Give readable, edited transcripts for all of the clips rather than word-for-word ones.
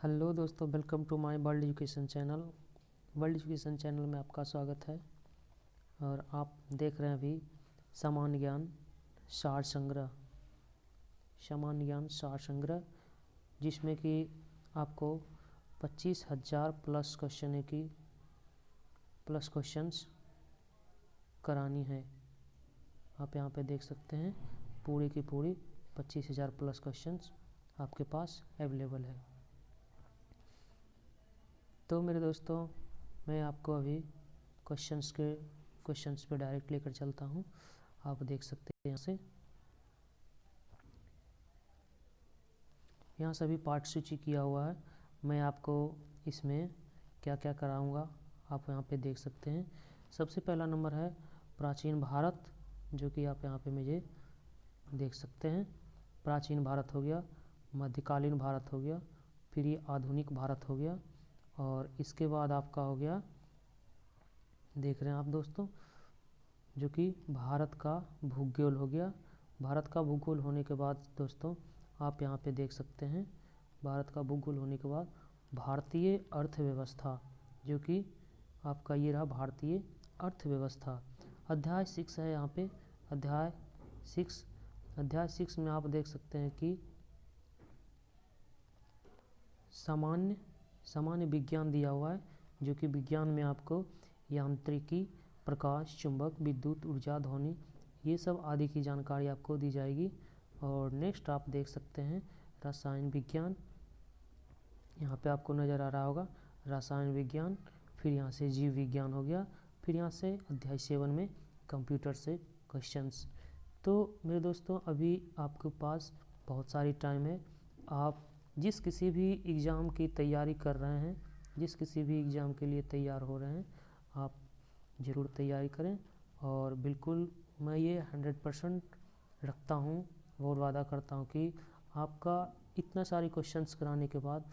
Hello दोस्तों, welcome to my world education channel. World education channel में आपका स्वागत है। और आप देख रहे हैं अभी सामान्य ज्ञान सार संग्रह, जिसमें कि आपको 25,000 प्लस क्वेश्चंस करानी है। आप यहाँ पे देख सकते हैं पूरी की पूरी 25,000 प्लस क्वेश्चंस आपके पास अवेलेबल है। तो मेरे दोस्तों, मैं आपको अभी क्वेश्चंस पे डायरेक्ट लेकर चलता हूँ। आप देख सकते हैं यहाँ सभी पार्ट सूची किया हुआ है। मैं आपको इसमें क्या क्या कराऊंगा आप यहाँ पे देख सकते हैं। सबसे पहला नंबर है प्राचीन भारत, जो कि आप यहाँ पे मुझे देख सकते हैं। प्राचीन भारत हो गया, मध्यकालीन भारत हो गया, फिर ये आधुनिक भारत हो गया, और इसके बाद आपका हो गया, देख रहे हैं आप दोस्तों, जो कि भारत का भूगोल हो गया। भारत का भूगोल होने के बाद दोस्तों आप यहाँ पे देख सकते हैं, भारत का भूगोल होने के बाद भारतीय अर्थव्यवस्था, जो कि आपका ये रहा भारतीय अर्थव्यवस्था। अध्याय 6 है यहाँ पे, अध्याय 6 में आप देख सकते हैं कि सामान्य विज्ञान दिया हुआ है, जो कि विज्ञान में आपको यांत्रिकी, प्रकाश, चुंबक, विद्युत, ऊर्जा, ध्वनि, ये सब आदि की जानकारी आपको दी जाएगी। और नेक्स्ट आप देख सकते हैं रसायन विज्ञान, यहाँ पे आपको नज़र आ रहा होगा रसायन विज्ञान। फिर यहाँ से जीव विज्ञान हो गया। फिर यहाँ से अध्याय 7 में कंप्यूटर से क्वेश्चंस। तो मेरे दोस्तों, अभी आपके पास बहुत सारी टाइम है। आप जिस किसी भी एग्ज़ाम की तैयारी कर रहे हैं, जिस किसी भी एग्ज़ाम के लिए तैयार हो रहे हैं, आप ज़रूर तैयारी करें। और बिल्कुल मैं ये 100% रखता हूँ और वादा करता हूँ कि आपका इतना सारी क्वेश्चंस कराने के बाद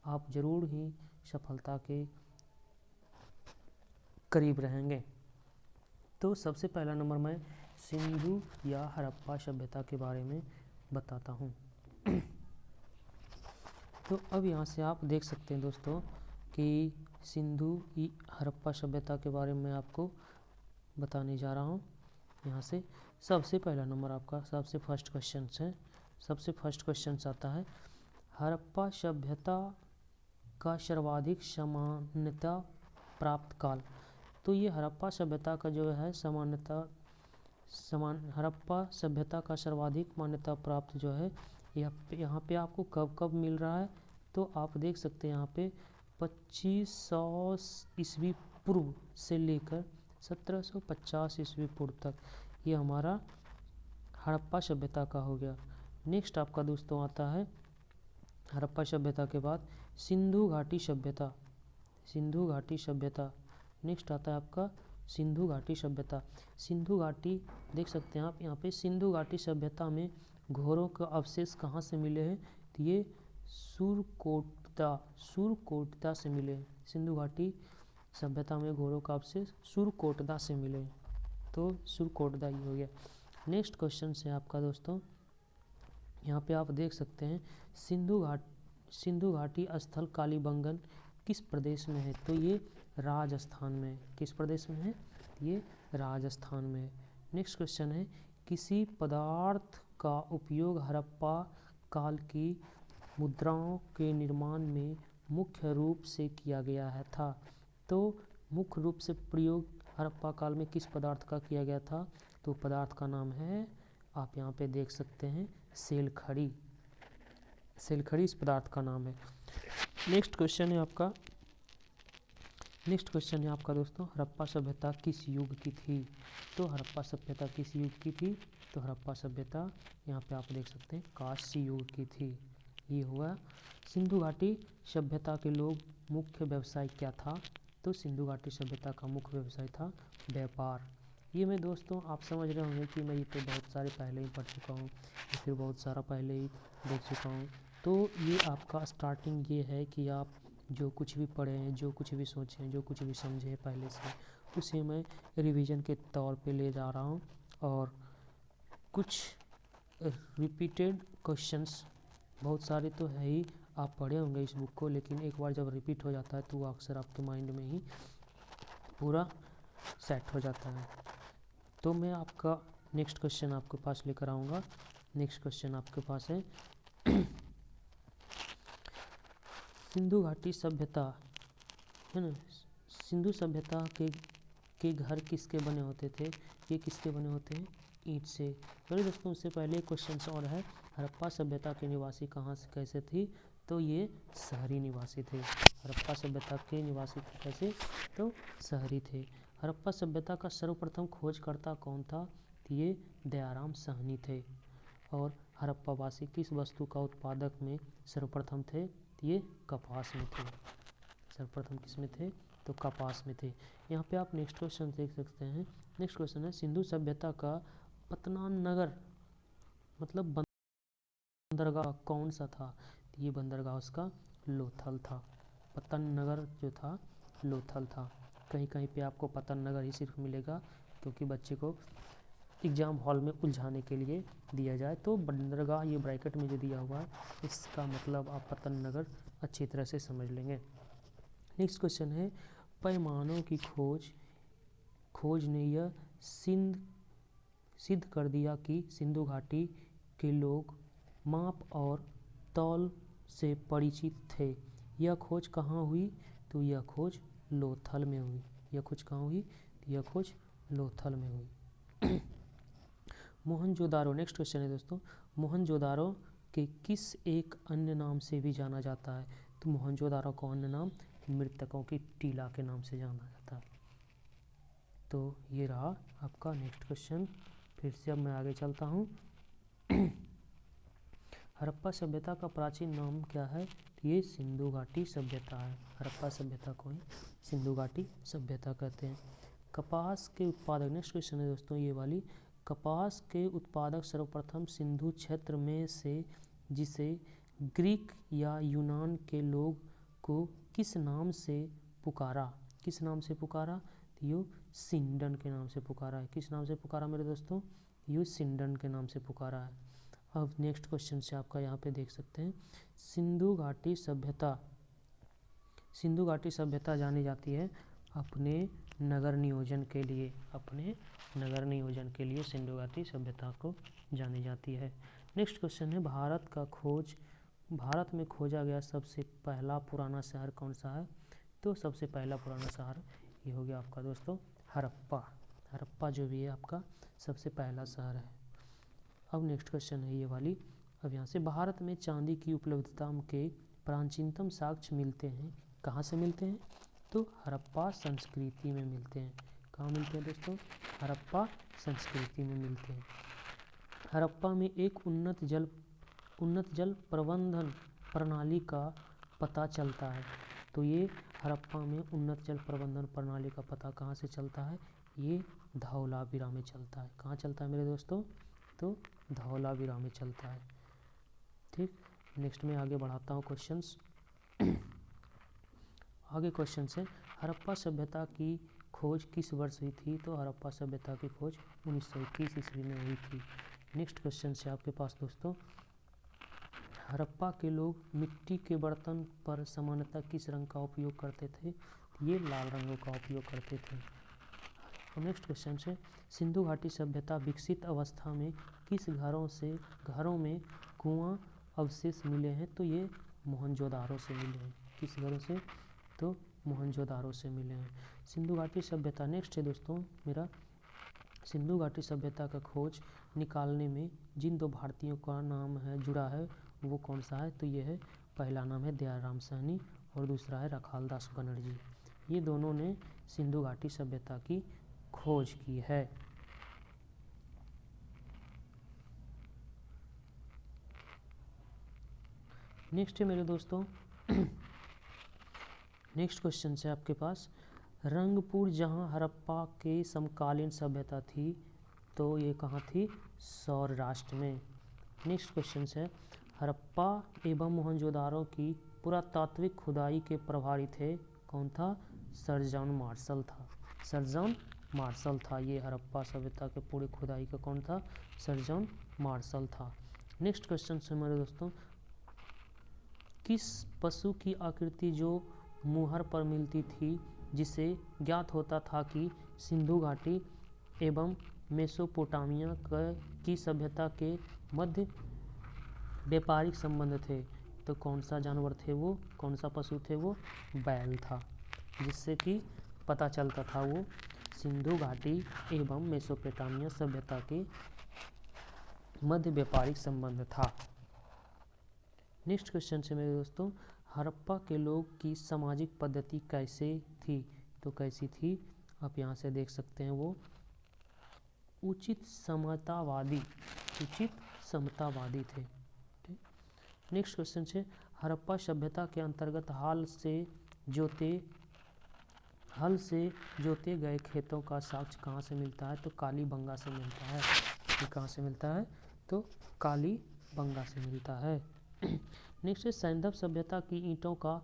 आप ज़रूर ही सफलता के करीब रहेंगे। तो सबसे पहला नंबर मैं सिंधु या हड़प्पा सभ्यता के बारे में बताता हूँ। तो अब यहाँ से आप देख सकते हैं दोस्तों कि सिंधु हड़प्पा सभ्यता के बारे में आपको बताने जा रहा हूँ। यहाँ से सबसे पहला नंबर आपका सबसे फर्स्ट क्वेश्चन आता है, हड़प्पा सभ्यता का सर्वाधिक समानता प्राप्त काल। तो ये हड़प्पा सभ्यता का जो है हड़प्पा सभ्यता का सर्वाधिक मान्यता प्राप्त जो है यहाँ पे आपको कब कब मिल रहा है। तो आप देख सकते हैं यहाँ पे 2500 ईस्वी पूर्व से लेकर 1750 ईस्वी पूर्व तक ये हमारा हड़प्पा सभ्यता का हो गया। नेक्स्ट आपका दोस्तों आता है हड़प्पा सभ्यता के बाद सिंधु घाटी सभ्यता। नेक्स्ट आता है आपका सिंधु घाटी सभ्यता। सिंधु घाटी देख सकते हैं आप यहाँ पे, सिंधु घाटी सभ्यता में घोरों के अवशेष कहाँ से मिले हैं? तो ये सुरकोटदा से मिले। सिंधु घाटी सभ्यता में घोरों का अवशेष सुरकोटदा से मिले, तो सुरकोटदा ये हो गया। नेक्स्ट क्वेश्चन है आपका दोस्तों, यहाँ पे आप देख सकते हैं सिंधु घाटी स्थल कालीबंगन किस प्रदेश में है? तो ये राजस्थान में। किस प्रदेश में है? ये राजस्थान में है। नेक्स्ट क्वेश्चन है, किसी पदार्थ का उपयोग हड़प्पा काल की मुद्राओं के निर्माण में मुख्य रूप से किया गया है था। तो मुख्य रूप से प्रयोग हड़प्पा काल में किस पदार्थ का किया गया था? तो पदार्थ का नाम है, आप यहाँ पे देख सकते हैं, सेलखड़ी इस पदार्थ का नाम है। नेक्स्ट क्वेश्चन है आपका दोस्तों, हड़प्पा सभ्यता किस युग की थी? तो हड़प्पा सभ्यता किस युग की थी? तो हड़प्पा सभ्यता यहाँ पे आप देख सकते हैं कांस्य युग की थी। ये हुआ। सिंधु घाटी सभ्यता के लोग मुख्य व्यवसाय क्या था? तो सिंधु घाटी सभ्यता का मुख्य व्यवसाय था व्यापार। ये मैं दोस्तों आप समझ रहे होंगे कि मैं ये तो बहुत सारे पहले ही पढ़ चुका हूँ, फिर बहुत सारा पहले ही देख चुका हूँ। तो ये आपका स्टार्टिंग ये है कि आप जो कुछ भी पढ़े हैं, जो कुछ भी सोचे हैं, जो कुछ भी समझे पहले से, उसे मैं रिवीजन के तौर पे ले जा रहा हूँ। और कुछ रिपीटेड क्वेश्चंस बहुत सारे तो है ही, आप पढ़े होंगे इस बुक को, लेकिन एक बार जब रिपीट हो जाता है तो वो अक्सर आपके माइंड में ही पूरा सेट हो जाता है। तो मैं आपका नेक्स्ट क्वेश्चन आपके पास लेकर आऊँगा। नेक्स्ट क्वेश्चन आपके पास है सिंधु घाटी सभ्यता, है ना, सिंधु सभ्यता के घर किसके बने होते थे? ये किसके बने होते हैं? ईंट से। मेरे दोस्तों उससे पहले क्वेश्चन और है, हड़प्पा सभ्यता के निवासी कहाँ से कैसे थी? तो ये शहरी निवासी थे। हड़प्पा सभ्यता के निवासी थे कैसे? तो शहरी थे। हड़प्पा सभ्यता का सर्वप्रथम खोजकर्ता कौन था? तो ये दयाराम साहनी थे। और हड़प्पावासी किस वस्तु का उत्पादक में सर्वप्रथम थे? तो ये कपास में थे। सर्वप्रथम किस में थे? तो कपास में थे। यहाँ पे आप नेक्स्ट क्वेश्चन देख सकते हैं। नेक्स्ट क्वेश्चन है सिंधु सभ्यता का पतनान नगर मतलब बंदरगाह कौन सा था? तो ये बंदरगाह उसका लोथल था। पतन नगर जो था लोथल था। कहीं कहीं पे आपको पतन नगर ही सिर्फ मिलेगा, क्योंकि बच्चे को एग्जाम हॉल में उलझाने के लिए दिया जाए। तो बंदरगाह ये ब्रैकेट में जो दिया हुआ है इसका मतलब आप पतन नगर अच्छी तरह से समझ लेंगे। नेक्स्ट क्वेश्चन है पैमानों की खोज ने यह सिद्ध कर दिया कि सिंधु घाटी के लोग माप और तौल से परिचित थे। यह खोज कहाँ हुई? तो यह खोज लोथल में हुई। यह खोज कहाँ हुई? तो यह खोज लोथल में हुई। मोहनजोदारो, नेक्स्ट क्वेश्चन है दोस्तों, मोहनजोदारो के किस एक अन्य नाम से भी जाना जाता है? तो मोहनजोदारो का अन्य नाम मृतकों की टीला के नाम से जाना जाता है। तो ये रहा आपका नेक्स्ट क्वेश्चन। फिर से अब मैं आगे चलता हूँ। हड़प्पा सभ्यता का प्राचीन नाम क्या है? तो ये सिंधु घाटी सभ्यता है। हड़प्पा सभ्यता को ही सिंधु घाटी सभ्यता कहते हैं। कपास के उत्पादक, नेक्स्ट क्वेश्चन है दोस्तों ये वाली, कपास के उत्पादक सर्वप्रथम सिंधु क्षेत्र में से जिसे ग्रीक या यूनान के लोग को किस नाम से पुकारा? किस नाम से पुकारा? तो यो सिंडन के नाम से पुकारा है। किस नाम से पुकारा मेरे दोस्तों? यो सिंडन के नाम से पुकारा है। अब नेक्स्ट क्वेश्चन से आपका यहाँ पे देख सकते हैं सिंधु घाटी सभ्यता, सिंधु घाटी सभ्यता जानी जाती है अपने नगर नियोजन के लिए। अपने नगर नियोजन के लिए सिंधु घाटी सभ्यता को जानी जाती है। नेक्स्ट क्वेश्चन है भारत में खोजा गया सबसे पहला पुराना शहर कौन सा है? तो सबसे पहला पुराना शहर ये हो गया आपका दोस्तों हड़प्पा। हड़प्पा जो भी है आपका सबसे पहला शहर है। अब नेक्स्ट क्वेश्चन है ये वाली, अब यहाँ से भारत में चांदी की उपलब्धता के प्राचीनतम साक्ष्य मिलते हैं। कहाँ से मिलते हैं? तो हड़प्पा संस्कृति में मिलते हैं। कहाँ मिलते हैं दोस्तों? हड़प्पा संस्कृति में मिलते हैं। हड़प्पा में एक उन्नत जल प्रबंधन प्रणाली का पता चलता है। तो ये हड़प्पा में उन्नत जल प्रबंधन प्रणाली का पता कहाँ से चलता है? ये धौलावीरा में चलता है। कहाँ चलता है मेरे दोस्तों? तो धौलावीरा में चलता है। ठीक, नेक्स्ट में आगे बढ़ाता हूँ क्वेश्चंस। आगे क्वेश्चन है हड़प्पा सभ्यता की खोज किस वर्ष हुई थी? तो हड़प्पा सभ्यता की खोज 1921 ईस्वी में हुई थी। नेक्स्ट क्वेश्चन है आपके पास दोस्तों, हड़प्पा के लोग मिट्टी के बर्तन पर सामान्यतः किस रंग का उपयोग करते थे? ये लाल रंगों का उपयोग करते थे। नेक्स्ट क्वेश्चन है सिंधु घाटी सभ्यता विकसित अवस्था में किस घरों में कुआं अवशेष मिले हैं? तो ये मोहनजोदारो से मिले हैं। किस घरों से? तो मोहनजोदारो से मिले हैं। सिंधु घाटी सभ्यता, नेक्स्ट है दोस्तों मेरा, सिंधु घाटी सभ्यता का खोज निकालने में जिन दो भारतीयों का नाम है जुड़ा है वो कौन सा है? तो ये है, पहला नाम है दयाराम साहनी और दूसरा है रखालदास बनर्जी। ये दोनों ने सिंधु घाटी सभ्यता की खोज की है। नेक्स्ट है मेरे दोस्तों, नेक्स्ट क्वेश्चन है आपके पास, रंगपुर जहां हड़प्पा के समकालीन सभ्यता थी तो ये कहाँ थी? सौराष्ट्र में। नेक्स्ट क्वेश्चन है हड़प्पा एवं मोहनजोदारो की पुरातात्विक खुदाई के प्रभारी थे कौन था? सर जॉन मार्शल था। सर जॉन मार्शल था। ये हड़प्पा सभ्यता के पूरी खुदाई का कौन था? सर जॉन मार्शल था। नेक्स्ट क्वेश्चन है मेरे दोस्तों, किस पशु की आकृति जो मुहर पर मिलती थी, जिसे ज्ञात होता था कि सिंधु घाटी एवं मेसोपोटामिया की सभ्यता के मध्य व्यापारिक संबंध थे? तो कौन सा जानवर थे वो, कौन सा पशु थे वो? बैल था, जिससे कि पता चलता था वो सिंधु घाटी एवं मेसोपोटामिया सभ्यता के मध्य व्यापारिक संबंध था। नेक्स्ट क्वेश्चन से मेरे दोस्तों, हड़प्पा के लोग की सामाजिक पद्धति कैसे थी? तो कैसी थी आप यहाँ से देख सकते हैं, वो उचित समतावादी थे। ठीक। नेक्स्ट क्वेश्चन से, हड़प्पा सभ्यता के अंतर्गत हल से जोते गए खेतों का साक्ष्य कहाँ से मिलता है? तो कालीबंगा से मिलता है। ये कहाँ से मिलता है? तो कालीबंगा से मिलता है। नेक्स्ट है, सैंधव सभ्यता की ईंटों का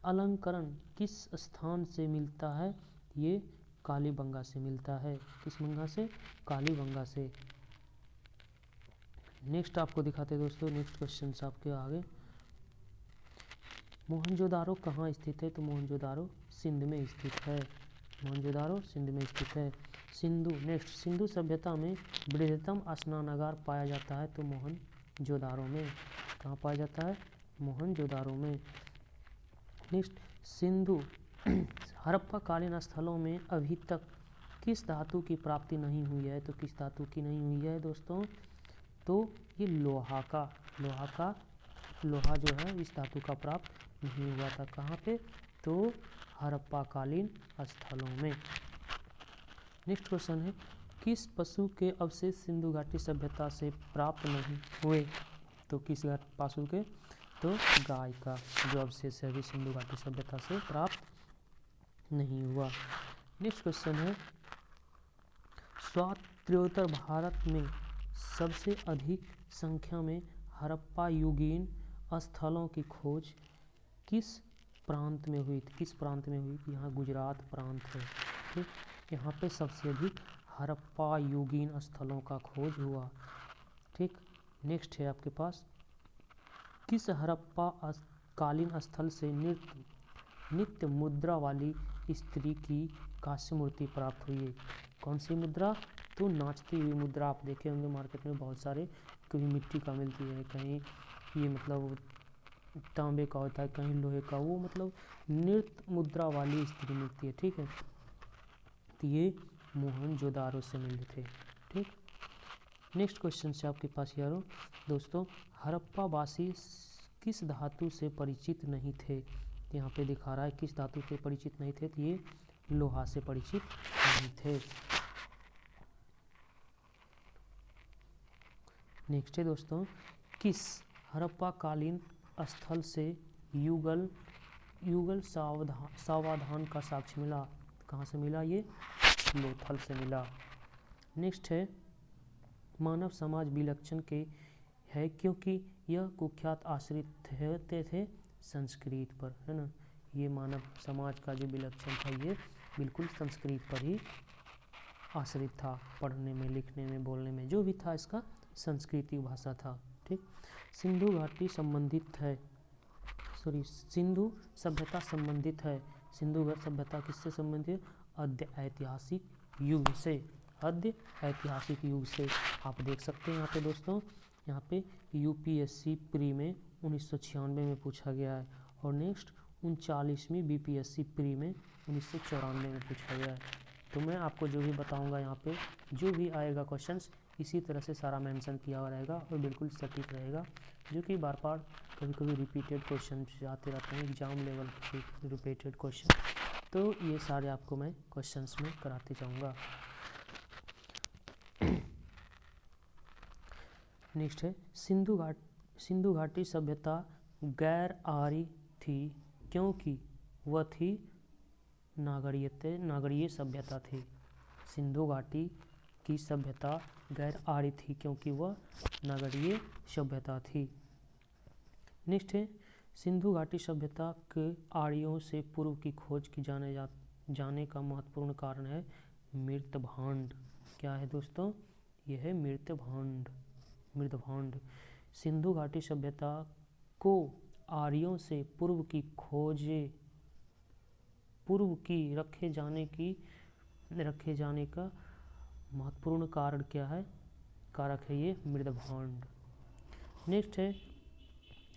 अलंकरण किस स्थान से मिलता है? ये कालीबंगा से मिलता है। किस बंगा से? कालीबंगा से। नेक्स्ट आपको दिखाते हैं दोस्तों, नेक्स्ट क्वेश्चन आपके आगे, मोहनजोदारो कहाँ स्थित है? तो मोहनजोदारो सिंध में स्थित है। मोहनजोदारो सिंध में स्थित है। सिंधु, नेक्स्ट, सिंधु सभ्यता में वृहत्तम स्नानागार पाया जाता है? तो मोहनजोदारो में। कहाँ पाया जाता है? मोहनजोदारो में। नेक्स्ट, सिंधु हड़प्पा कालीन स्थलों में अभी तक किस धातु की प्राप्ति नहीं हुई है? तो किस धातु की नहीं हुई है दोस्तों? तो ये लोहा जो है इस धातु का प्राप्त नहीं हुआ था। कहाँ पे? तो हड़प्पा कालीन स्थलों में। नेक्स्ट क्वेश्चन है, किस पशु के अवशेष सिंधु घाटी सभ्यता से प्राप्त नहीं हुए? तो किस पशु के? तो गाय का जो अवशेष है अभी सिंधु घाटी सभ्यता से प्राप्त नहीं हुआ। नेक्स्ट क्वेश्चन है, स्वायत्तोत्तर भारत में सबसे अधिक संख्या में हड़प्पा युगीन स्थलों की खोज किस प्रांत में हुई थी? किस प्रांत में हुई? यहाँ गुजरात प्रांत है। ठीक, यहाँ पे सबसे अधिक हड़प्पा युगीन स्थलों का खोज हुआ। ठीक। नेक्स्ट है आपके पास, किस हड़प्पा कालीन स्थल से नित्य मुद्रा वाली स्त्री की कांस्य मूर्ति प्राप्त हुई है? कौन सी मुद्रा? तो नाचती हुई मुद्रा। आप देखे होंगे मार्केट में बहुत सारे, कहीं मिट्टी का मिलती है, कहीं ये मतलब तांबे का होता है, कहीं लोहे का, वो मतलब नृत्य मुद्रा वाली स्त्री मिलती है। ठीक है, तो ये मोहनजोदारो से मिले थे। ठीक। नेक्स्ट क्वेश्चन से आपके पास यारो दोस्तों, हड़प्पा वासी किस धातु से परिचित नहीं थे? यहाँ पे दिखा रहा है किस धातु से परिचित नहीं थे, तो ये लोहा से परिचित नहीं थे। नेक्स्ट है दोस्तों, किस हड़प्पा कालीन स्थल से युगल सावधान का साक्ष्य मिला? कहाँ से मिला? ये लोथल से मिला। नेक्स्ट है, मानव समाज विलक्षण के है क्योंकि यह कुख्यात आश्रित होते थे संस्कृत पर, है ना। ये मानव समाज का जो विलक्षण था ये बिल्कुल संस्कृत पर ही आश्रित था। पढ़ने में, लिखने में, बोलने में जो भी था इसका संस्कृति भाषा था। ठीक। सिंधु घाटी संबंधित है, सिंधु सभ्यता संबंधित है। सिंधु सभ्यता किससे संबंधित? आद्य ऐतिहासिक युग से। आद्य ऐतिहासिक युग से। आप देख सकते हैं यहाँ पे दोस्तों, यहाँ पे यूपीएससी प्री में 1996 में पूछा गया है, और नेक्स्ट 39वीं बीपीएससी प्री में 1994 में पूछा गया है। तो मैं आपको जो भी बताऊंगा यहाँ पे, जो भी आएगा क्वेश्चंस इसी तरह से सारा मेंशन किया हुआ रहेगा और बिल्कुल सटीक रहेगा, जो कि बार बार कभी कभी रिपीटेड क्वेश्चन आते रहते हैं एग्जाम लेवल के रिपीटेड क्वेश्चन, तो ये सारे आपको मैं क्वेश्चंस में कराते जाऊंगा। नेक्स्ट है, सिंधु घाटी सभ्यता गैर आर्य थी क्योंकि वह थी नागरीय सभ्यता थी। सिंधु घाटी की सभ्यता गैर आर्य थी क्योंकि वह नागरीय सभ्यता थी। नेक्स्ट है, सिंधु घाटी सभ्यता के आर्यों से पूर्व की खोज की जाने का महत्वपूर्ण कारण है मृतभांड। क्या है दोस्तों? यह है मृतभांड। सिंधु घाटी सभ्यता को आर्यों से पूर्व की रखे जाने का महत्वपूर्ण कारण क्या है? कारक है ये मृदभांड। नेक्स्ट है,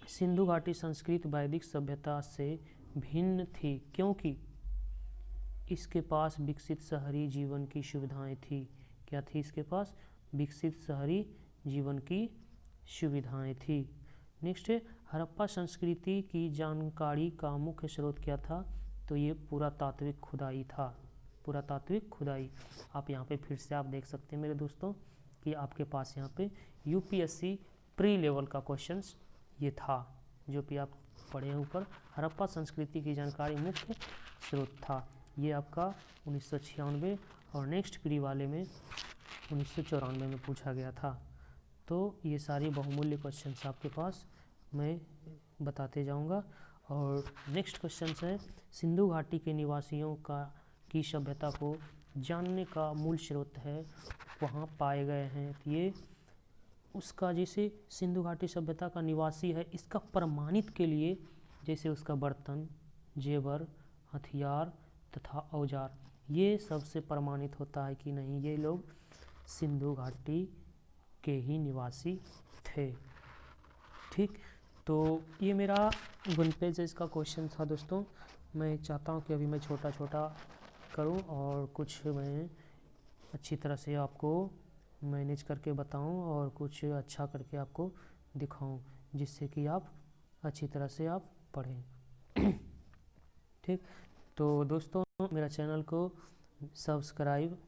सिंधु घाटी संस्कृति वैदिक सभ्यता से भिन्न थी क्योंकि इसके पास विकसित शहरी जीवन की सुविधाएं थी। क्या थी इसके पास? विकसित शहरी जीवन की सुविधाएं थी। नेक्स्ट है, हड़प्पा संस्कृति की जानकारी का मुख्य स्रोत क्या था? तो ये पुरातात्विक खुदाई था। पुरातात्विक खुदाई। आप यहाँ पे फिर से आप देख सकते हैं मेरे दोस्तों कि आपके पास यहाँ पे यूपीएससी प्री लेवल का क्वेश्चंस ये था जो कि आप पढ़े हैं ऊपर। हड़प्पा संस्कृति की जानकारी मुख्य स्रोत था, ये आपका 1996 और नेक्स्ट प्री वाले में 1994 में पूछा गया था। तो ये सारी बहुमूल्य क्वेश्चंस आपके पास मैं बताते जाऊंगा। और नेक्स्ट क्वेश्चन है, सिंधु घाटी के निवासियों की सभ्यता को जानने का मूल स्रोत है वहाँ पाए गए हैं। तो ये उसका जैसे सिंधु घाटी सभ्यता का निवासी है, इसका प्रमाणित के लिए जैसे उसका बर्तन, जेवर, हथियार तथा औजार, ये सबसे प्रमाणित होता है कि नहीं ये लोग सिंधु घाटी के ही निवासी थे। ठीक, तो ये मेरा 1 पेज इसका क्वेश्चन था दोस्तों। मैं चाहता हूँ कि अभी मैं छोटा छोटा करूँ और कुछ मैं अच्छी तरह से आपको मैनेज करके बताऊँ और कुछ अच्छा करके आपको दिखाऊँ जिससे कि आप अच्छी तरह से आप पढ़ें। ठीक, तो दोस्तों मेरा चैनल को सब्सक्राइब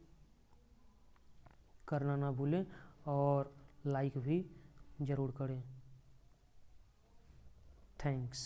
करना ना भूलें और लाइक भी ज़रूर करें। थैंक्स।